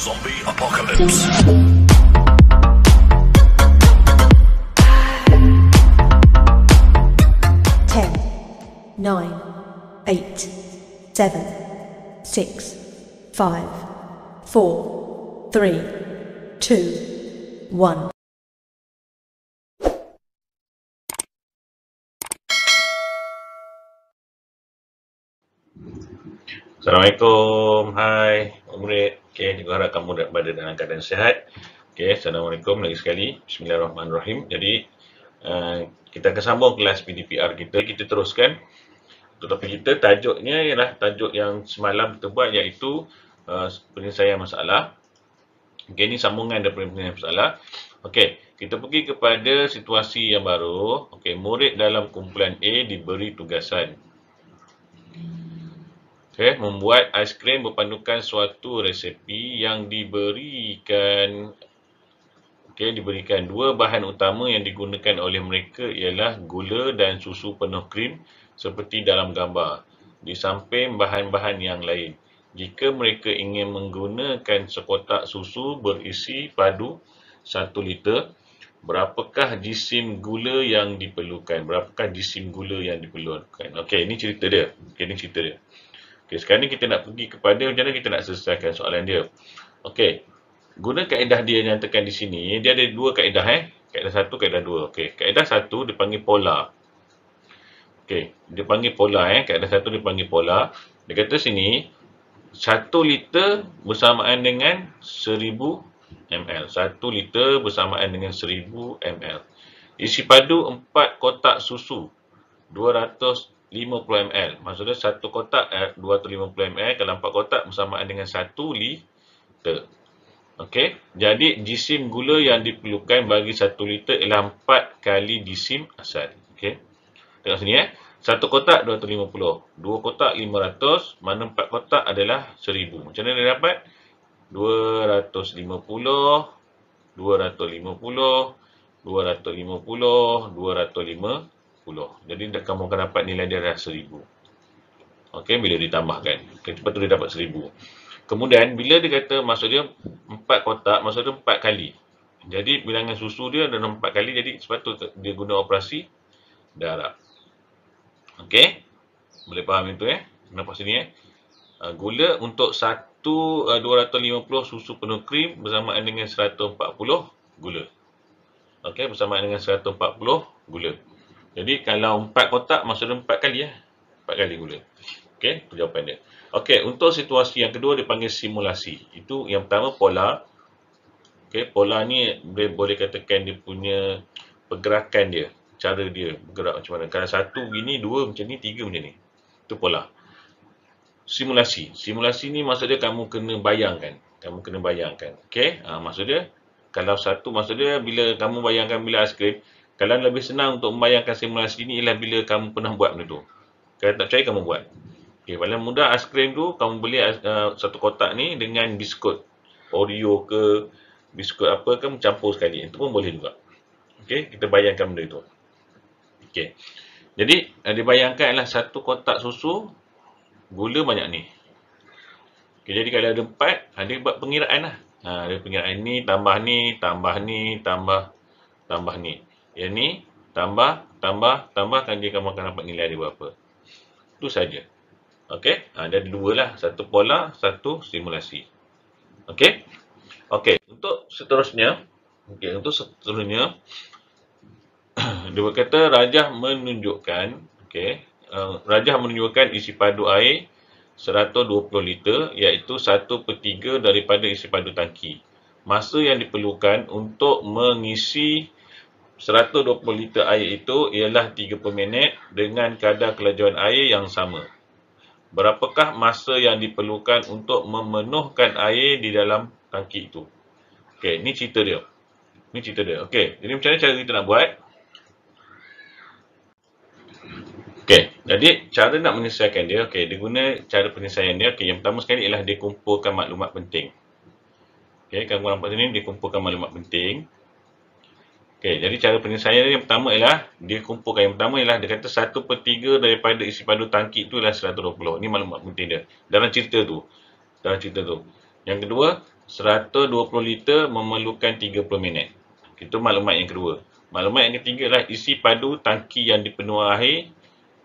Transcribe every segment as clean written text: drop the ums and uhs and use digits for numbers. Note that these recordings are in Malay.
Zombie Apocalypse. 10, 9, 8, 7, 6, 5, 4, 3, 2, 1. Assalamualaikum, hai murid. Okey, juga harap kamu berada dalam keadaan sihat. Okey, Assalamualaikum lagi sekali. Bismillahirrahmanirrahim. Jadi, kita akan sambung kelas PDPR kita. Kita teruskan. Tetapi kita tajuknya ialah tajuk yang semalam kita buat, iaitu penyelesaian masalah. Okey, ini sambungan daripada penyelesaian masalah. Okey, kita pergi kepada situasi yang baru. Okey, murid dalam kumpulan A diberi tugasan. Okay, membuat aiskrim berpandukan suatu resepi yang diberikan dua bahan utama yang digunakan oleh mereka ialah gula dan susu penuh krim seperti dalam gambar, di samping bahan-bahan yang lain. Jika mereka ingin menggunakan sekotak susu berisi padu 1 liter, berapakah jisim gula yang diperlukan? Okey, ini cerita dia. Okey, sekarang ni kita nak pergi kepada macam mana kita nak selesaikan soalan dia. Okey, guna kaedah dia yang nyatakan di sini. Dia ada dua kaedah. Kaedah 1, kaedah 2. Okey, kaedah 1 dipanggil pola. Okey, dia panggil pola. Kaedah 1 dipanggil pola. Dia kata sini 1 liter bersamaan dengan 1000 ml. 1 liter bersamaan dengan 1000 ml. Isi padu 4 kotak susu 250 ml. Maksudnya satu kotak 250 ml. Kalau 4 kotak bersamaan dengan 1 liter. Okey. Jadi jisim gula yang diperlukan bagi 1 liter ialah 4 kali jisim asal. Okey. Tengok sini 1 kotak 250. 2 kotak 500. Mana 4 kotak adalah 1000. Macam mana dia dapat? 250. 250. 250. 250. Jadi kamu akan dapat nilai dia adalah 1000. Okey, bila ditambahkan. Okey, lepas tu dia dapat 1000. Kemudian bila dia kata maksud dia 4 kotak, maksud dia 4 kali. Jadi bilangan susu dia ada 4 kali, jadi sepatutnya dia guna operasi darab. Okey. Boleh faham itu Nampak sini gula untuk 250 susu penuh krim bersamaan dengan 140 gula. Okey, bersamaan dengan 140 gula. Jadi kalau 4 kotak maksudnya 4 kali 4 kali gula. Okey, itu jawapan dia. Okey, untuk situasi yang kedua dipanggil simulasi. Itu yang pertama pola. Okey, pola ni boleh katakan dia punya pergerakan dia, cara dia bergerak macam mana. Kalau 1 begini, 2 macam ni, 3 macam ni. Itu pola. Simulasi. Simulasi ni maksud dia kamu kena bayangkan. Okey, maksud dia kalau 1 maksud dia bila kamu bayangkan bila aiskrim. Kalau lebih senang untuk membayangkan simulasi ini ialah bila kamu pernah buat benda tu. Kalau tak percaya, kamu buat. Okey, paling mudah aiskrim tu, kamu beli satu kotak ni dengan biskut Oreo ke, biskut apa ke, campur sekali. Itu pun boleh juga. Okey, kita bayangkan benda itu. Okey. Jadi, dibayangkan ialah satu kotak susu, gula banyak ni. Okey, jadi kalau ada 4, dia buat pengiraan lah. Dia pengiraan ni, tambah ni, tambah ni, tambah ni. Yang ni tambahkan dia, kamu akan dapat nilai dia berapa. Itu saja. Okey, ada dua lah, satu pola, satu simulasi. Okey. Okey, untuk seterusnya, dia berkata Rajah menunjukkan isi padu air 120 liter, iaitu 1/3 daripada isi padu tangki. Masa yang diperlukan untuk mengisi 120 liter air itu ialah 30 minit dengan kadar kelajuan air yang sama. Berapakah masa yang diperlukan untuk memenuhkan air di dalam tangki itu? Okey, ini cerita dia. Okey, jadi macam mana cara kita nak buat? Okey, jadi cara nak menyelesaikan dia, dia guna cara penyelesaian dia. Okey, yang pertama sekali ialah dia kumpulkan maklumat penting. Okey, kamu nampak sini dia kumpulkan maklumat penting. Okey, jadi cara penyelesaian yang pertama ialah dia kumpulkan. Yang pertama ialah dia kata 1/3 daripada isi padu tangki itu ialah 120. Ini maklumat penting dia. Dalam cerita tu. Yang kedua, 120 liter memerlukan 30 minit. Itu maklumat yang kedua. Maklumat yang ketiga adalah isi padu tangki yang dipenuhi air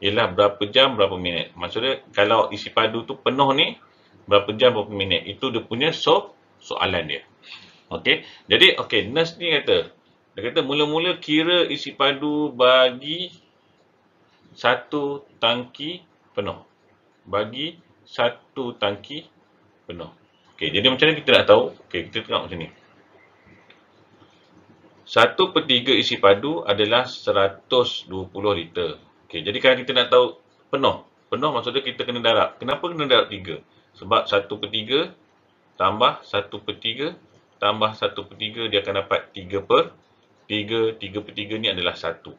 ialah berapa jam, berapa minit. Maksudnya, kalau isi padu tu penuh ni, berapa jam, berapa minit. Itu dia punya soalan dia. Okey. Jadi, okey, nurse ni kata, dia kata mula-mula kira isi padu bagi satu tangki penuh. Bagi satu tangki penuh. Okey, jadi macam mana kita nak tahu? Okey, kita tengok macam ni. 1/3 isi padu adalah 120 liter. Okey, jadi kalau kita nak tahu penuh. Penuh maksudnya kita kena darab. Kenapa kena darab 3? Sebab 1/3 tambah 1/3 tambah 1/3 dia akan dapat 3/3. 3/3 ni adalah 1.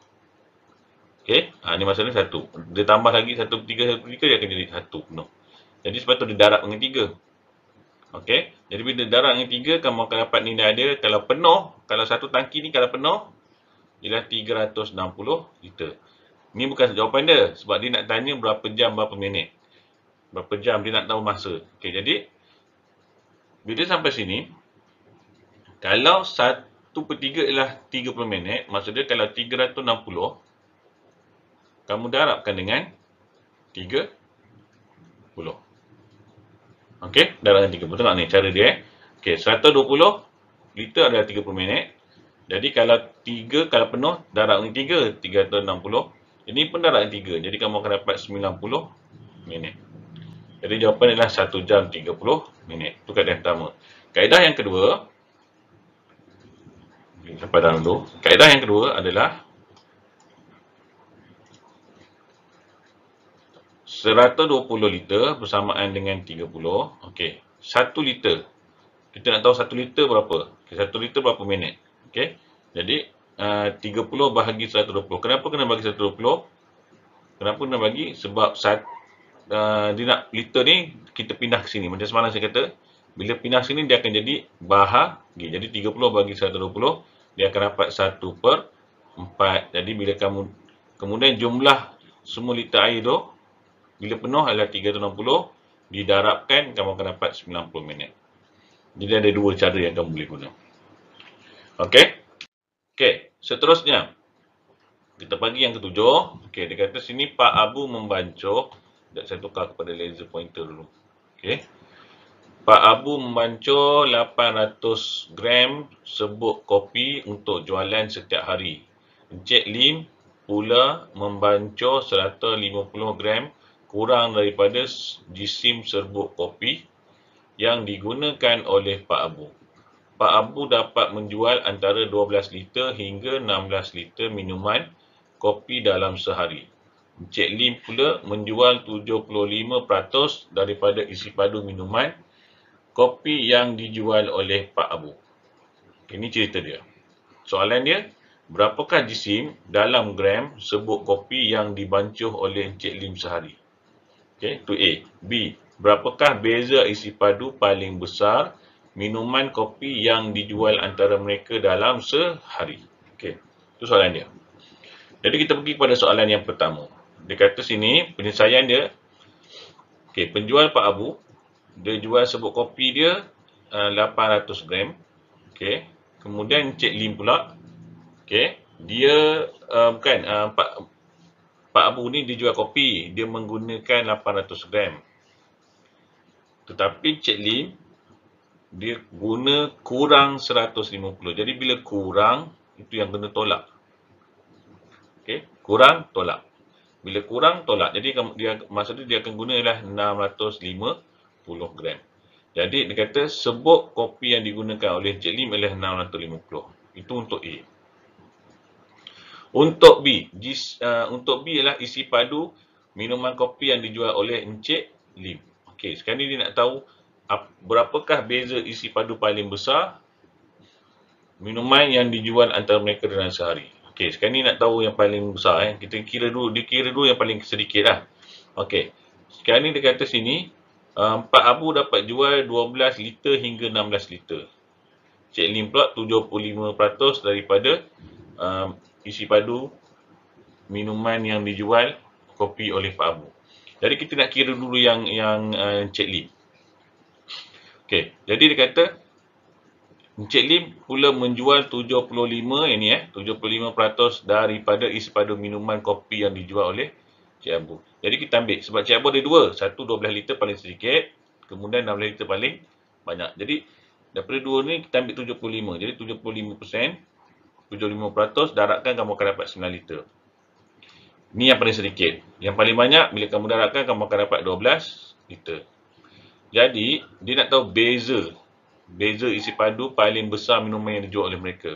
Okey, ni maksudnya 1. Dia tambah lagi 1/3 dia akan jadi 1 penuh. Jadi sebab tu dia darab dengan 3. Okey, jadi bila darab dengan 3, kamu akan dapat nilai dia kalau penuh, kalau satu tangki ni kalau penuh, ialah 360 liter. Ni bukan jawapan dia, sebab dia nak tanya berapa jam, berapa minit. Berapa jam, dia nak tahu masa. Okey, jadi, bila sampai sini, kalau 1/3 ialah 30 minit, maksudnya kalau 360, kamu darabkan dengan 30. Okey, darabkan 30. Tengok ni cara dia. Okey, 120 liter adalah 30 minit. Jadi kalau 3, kalau penuh, darab dengan 3, 360. Ini pun darab dengan 3. Jadi kamu akan dapat 90 minit. Jadi jawapan adalah 1 jam 30 minit. Itu kaedah yang pertama. Kaedah yang kedua, sampai dalam dulu. Kaedah yang kedua adalah 120 liter bersamaan dengan 30. Okey, 1 liter. Kita nak tahu 1 liter berapa? Okay, 1 liter berapa minit? Okey. Jadi 30 bahagi 120. Kenapa kena bagi 120? Kenapa kena bagi? Sebab dia nak liter ni kita pindah ke sini. Macam semalam saya kata, bila pindah sini dia akan jadi bahagi. Jadi 30 bagi 120, dia akan dapat 1/4. Jadi bila kamu kemudian jumlah semua liter air tu, bila penuh adalah 360, didarabkan kamu akan dapat 90 minit. Jadi ada dua cara yang kamu boleh guna. Okey. Okey, seterusnya kita bagi yang ketujuh. Okey, dia kata sini Pak Abu membancuh. Saya tukar kepada laser pointer dulu. Okey. Pak Abu membancuh 800 gram serbuk kopi untuk jualan setiap hari. Encik Lim pula membancuh 150 gram kurang daripada jisim serbuk kopi yang digunakan oleh Pak Abu. Pak Abu dapat menjual antara 12 liter hingga 16 liter minuman kopi dalam sehari. Encik Lim pula menjual 75% daripada isi padu minuman kopi yang dijual oleh Pak Abu. Ini cerita dia. Soalan dia, berapakah jisim dalam gram serbuk kopi yang dibancuh oleh Encik Lim sehari? Okey, itu A. B, berapakah beza isi padu paling besar minuman kopi yang dijual antara mereka dalam sehari? Okey, itu soalan dia. Jadi kita pergi kepada soalan yang pertama. Dia kata sini, penyelesaian dia, okey, penjual Pak Abu, dia jual serbuk kopi dia 800 gram. Okey, kemudian Encik Lim pula, okey, dia Pak Abu ni dia jual kopi, dia menggunakan 800 gram. Tetapi Encik Lim, dia guna kurang 150. Jadi bila kurang, itu yang kena tolak. Okey, kurang, tolak. Bila kurang, tolak. Jadi maksudnya dia akan guna ialah 650 gram. Jadi dia kata serbuk kopi yang digunakan oleh Encik Lim ialah 650. Itu untuk A. Untuk B, ialah isi padu minuman kopi yang dijual oleh Encik Lim. Okey, sekarang ni dia nak tahu berapakah beza isi padu paling besar minuman yang dijual antara mereka dalam sehari. Okey, sekarang ni nak tahu yang paling besar. Kita kira dulu, yang paling sedikit lah. Okey, sekarang ni dia kata sini, Pak Abu dapat jual 12 liter hingga 16 liter. Encik Lim pula 75% daripada isi padu minuman yang dijual kopi oleh Pak Abu. Jadi kita nak kira dulu yang Encik Lim. Okey, jadi dia kata Encik Lim pula menjual 75% daripada isi padu minuman kopi yang dijual oleh Cik Abu. Jadi kita ambil, sebab Cik Abu ada dua. Satu 12 liter paling sedikit, kemudian 16 liter paling banyak. Jadi daripada dua ni kita ambil 75. Jadi 75%, 75% darabkan kamu akan dapat 9 liter. Ni yang paling sedikit. Yang paling banyak bila kamu darabkan kamu akan dapat 12 liter. Jadi dia nak tahu beza isi padu paling besar minuman yang dijual oleh mereka.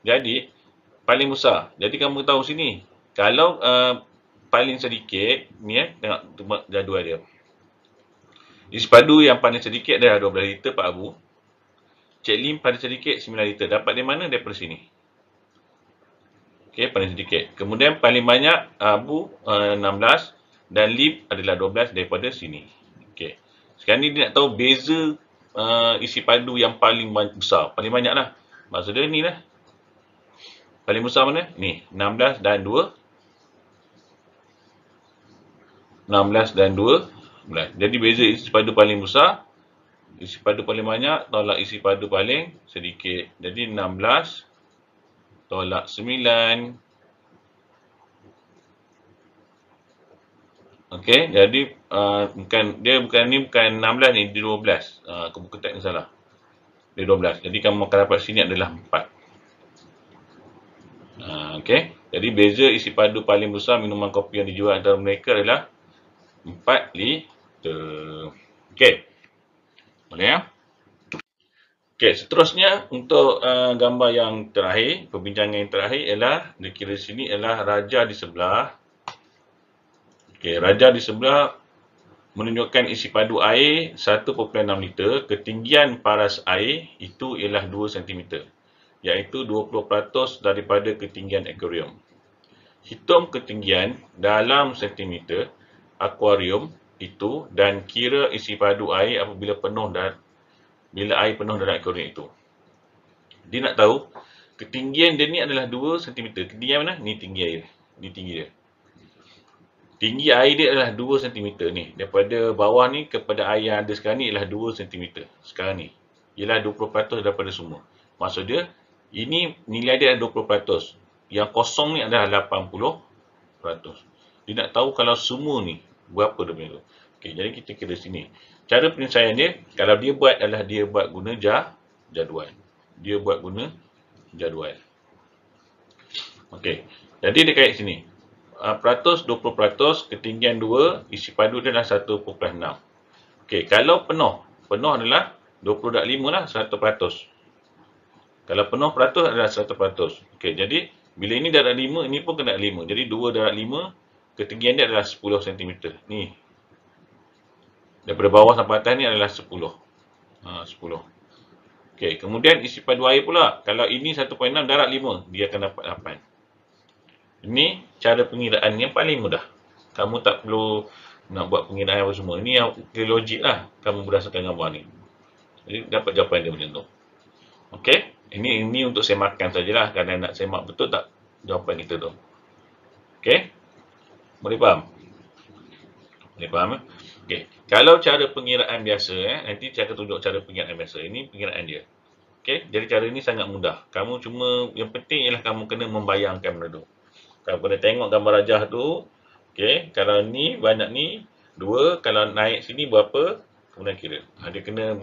Jadi paling besar. Jadi kamu tahu sini, kalau paling sedikit ni tengok jadual dia. Isi padu yang paling sedikit adalah 12 liter Pak Abu. Cik Lim paling sedikit 9 liter. Dapat dari mana? Daripada sini. Okey, paling sedikit. Kemudian paling banyak Abu 16 dan Lim adalah 12 daripada sini. Okey. Sekarang ni dia nak tahu beza isi padu yang paling besar. Paling banyak lah. Maksud dia ni lah. Paling besar mana? Ni. 16 dan 2. 16 dan 2. Jadi beza isi padu paling besar. Isi padu paling banyak tolak isi padu paling sedikit. Jadi 16 tolak 9. Okey, jadi bukan 16 ni, dia 12. Aku buka tak ni salah. Dia 12. Jadi kamu akan dapat sini adalah 4. Okey, jadi beza isi padu paling besar minuman kopi yang dijual antara mereka adalah 4 liter. Okey. Boleh ya? Okey, seterusnya untuk gambar yang terakhir, perbincangan yang terakhir ialah dikira sini ialah raja di sebelah. Okey, raja di sebelah menunjukkan isi padu air 1.6 liter, ketinggian paras air itu ialah 2 cm, iaitu 20% daripada ketinggian akuarium. Hitung ketinggian dalam sentimeter akuarium itu dan kira isi padu air apabila bila air penuh dalam akuarium itu. Dia nak tahu ketinggian dia ni adalah 2 cm. Ketinggian mana? Ni tinggi air. Ni tinggi dia. Tinggi air dia adalah 2 cm ni. Daripada bawah ni kepada air yang ada sekarang ni ialah 2 cm. Sekarang ni. Ialah 20% daripada semua. Maksud dia, ini nilai dia adalah 20%. Yang kosong ni adalah 80%. Dia nak tahu kalau semua ni, berapa dia punya tu. Okey, jadi kita kira sini. Cara penyelesaian dia, kalau dia buat adalah dia buat guna jadual. Dia buat guna jadual. Okey, jadi dia kait sini. Peratus 20%, ketinggian 2, isi padu dia adalah 1.6. Okey, kalau penuh adalah 20.5 lah, 100%. Kalau penuh peratus adalah 100%. Okey, jadi bila ini darab 5, ini pun kena 5. Jadi 2 darab 5, ketinggian dia adalah 10 cm. Ni. Daripada bawah sampai atas ni adalah 10. 10. Okey, kemudian isi padu air pula. Kalau ini 1.6 darab 5, dia akan dapat 8. Ini cara pengiraan yang paling mudah. Kamu tak perlu nak buat pengiraan apa semua. Ini yang logik lah. Kamu berdasarkan gambar ni. Jadi dapat jawapan dia macam tu. Okey. Ini untuk semakan sajalah. Kalau nak semak betul tak jawapan kita tu. Okey. Boleh faham? Boleh faham? Okey. Kalau cara pengiraan biasa, nanti saya akan tunjuk cara pengiraan biasa. Ini pengiraan dia. Okey. Jadi cara ini sangat mudah. Kamu cuma, yang penting ialah kamu kena membayangkan benda tu. Kamu kena tengok gambar rajah tu. Okey, kalau ni banyak ni 2, kalau naik sini berapa? Kemudian kira. Dia kena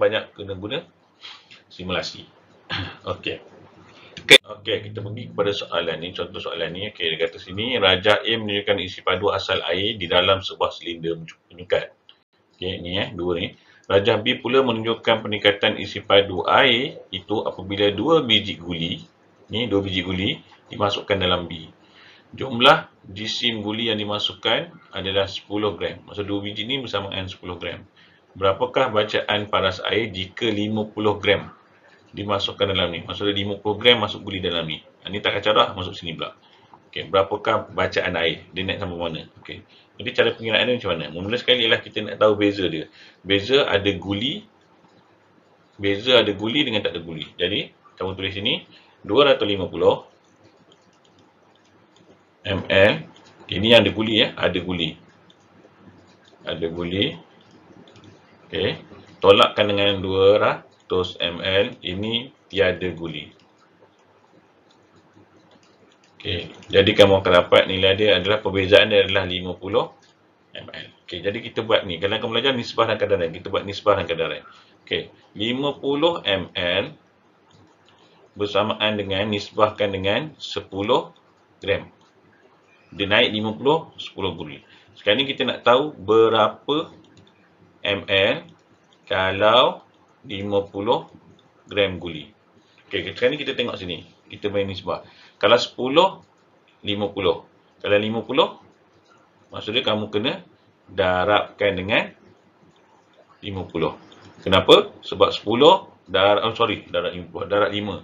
guna simulasi. Okey. Okey, kita pergi kepada soalan ni, contoh soalan ni. Okey, dia kata sini raja A menunjukkan isi padu asal air di dalam sebuah silinder penyikat. Okey, ni 2 ni. Raja B pula menunjukkan peningkatan isi padu air itu apabila 2 biji guli, ni 2 biji guli dimasukkan dalam B. Jumlah jisim guli yang dimasukkan adalah 10 gram. Maksud 2 biji ni bersamaan 10 gram. Berapakah bacaan paras air jika 50 gram dimasukkan dalam ni? Maksudnya 50 gram masuk guli dalam ni. Ni tak kacau dah, masuk sini pula. Okey, berapakah bacaan air? Dia naik sampai mana? Okey. Jadi cara pengiraan dia macam mana? Mula sekali ialah kita nak tahu beza dia. Beza ada guli dengan tak ada guli. Jadi, kamu tulis sini 250 ml. Ini yang ada guli ya, ada guli. Okey. tolakkan dengan 200 ml, ini tiada guli. Okey, jadi kamu akan dapat nilai dia adalah, perbezaan dia adalah 50 ml. Okey, jadi kita buat ni. Kalau kamu belajar nisbah dan kadaran, kita buat nisbah dan kadaran. Okey, 50 ml bersamaan dengan nisbahkan dengan 10 gram. Dia naik 50, 10 guli. Sekarang ni kita nak tahu berapa ml kalau 50 gram guli. Okey, sekarang ni kita tengok sini. Kita main nisbah. Kalau 10, 50. Kalau 50, maksudnya kamu kena darabkan dengan 50. Kenapa? Sebab 10 darab 50, darab 5.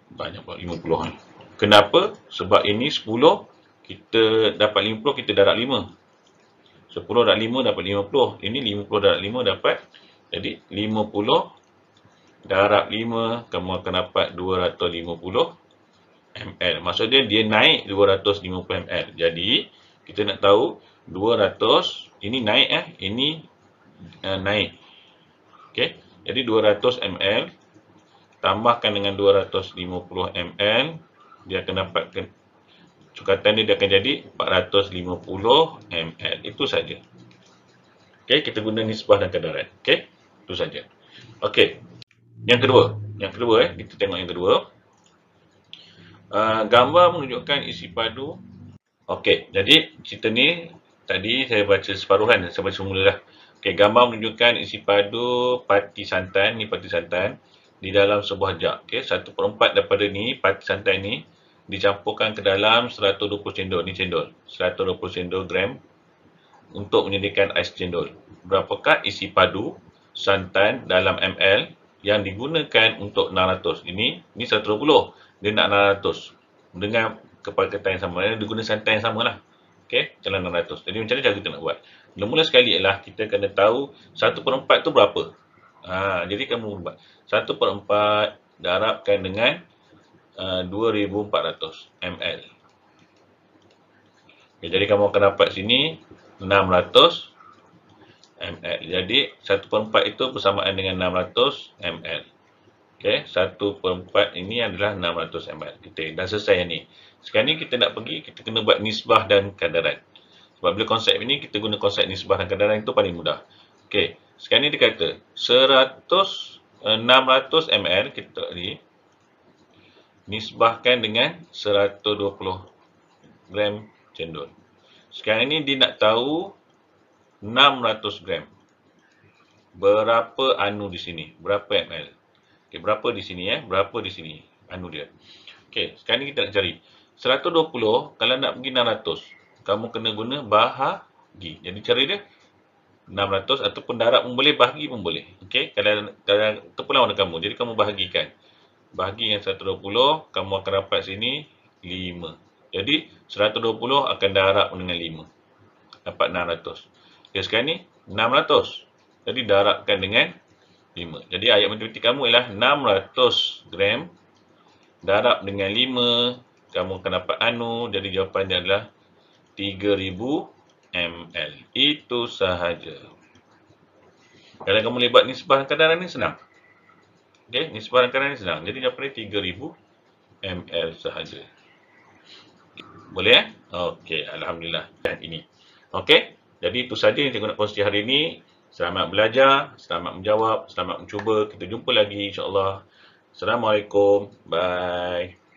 Banyak pula 50 ni. Kenapa? Sebab ini 10, kita dapat 50, kita darab 5. 10 darab 5 dapat 50. Ini 50 darab 5 dapat. Jadi 50 darab 5, kamu akan dapat 250 ml. Maksudnya dia naik 250 ml. Jadi kita nak tahu 200, ini naik ini naik. Okey. Jadi 200 ml tambahkan dengan 250 ml, dia akan dapatkan sukatan dia akan jadi 450 ml. Itu saja. Okey, kita guna nisbah dan kadaran. Okey, itu saja. Okey. Yang kedua, kita tengok yang kedua. Gambar menunjukkan isi padu. Okey, jadi cerita ni tadi saya baca separuh kan, saya baca semula dah. Okey, gambar menunjukkan isi padu pati santan, ni pati santan di dalam sebuah jug. Okey, 1/4 daripada ni pati santan ni dicampurkan ke dalam 120 cendol. Ni cendol, 120 cendol gram untuk menyediakan ais cendol. Berapakah isi padu santan dalam ml yang digunakan untuk 600? Ini 120, dia nak 600 dengan kepakatan yang sama, dia guna santan yang sama lah. Okey, dalam 600. Jadi macam mana cara kita nak buat? Mula-mula sekali ialah kita kena tahu 1/4 tu berapa. Jadi kamu buat 1/4 darabkan dengan 2400 ml. Okay, jadi kamu akan dapat sini 600 ml. Jadi 1/4 itu bersamaan dengan 600 ml. Okey, 1/4 ini adalah 600 ml. Kita dah selesai yang ni. Sekarang ni kita nak pergi, kita kena buat nisbah dan kadaran. Sebab bila konsep ini kita guna konsep nisbah dan kadaran, itu paling mudah. Okey, sekarang ni dia kata 600 ml kita ni nisbahkan dengan 120 gram cendol. Sekarang ni dia nak tahu 600 gram. Berapa anu di sini? Berapa ml? Okey, berapa di sini berapa di sini anu dia. Okey, sekarang ni kita nak cari 120 kalau nak pergi 600, kamu kena guna bahagi. Jadi cara dia 600 ataupun darab pun boleh, bahagi pun boleh. Okey, kalau terpulang warna kamu. Jadi kamu bahagikan. Bahagi yang 120, kamu akan dapat sini 5. Jadi 120 akan darab dengan 5. Dapat 600. Okey, sekarang ni 600. Jadi darabkan dengan 5. Jadi ayat matematik kamu ialah 600 gram darab dengan 5. Kamu akan dapat anu. Jadi jawapannya adalah 3000 ml. Itu sahaja. Kalau kamu libat nisbah dan kadaran ni senang. Okey, nisbah dan kadaran ni senang. Jadi jawapannya 3000 ml sahaja. Boleh Okey, alhamdulillah. Dan ini. Okey, jadi itu saja yang saya nak kongsi hari ini. Selamat belajar, selamat menjawab, selamat mencuba. Kita jumpa lagi insya-Allah. Assalamualaikum. Bye.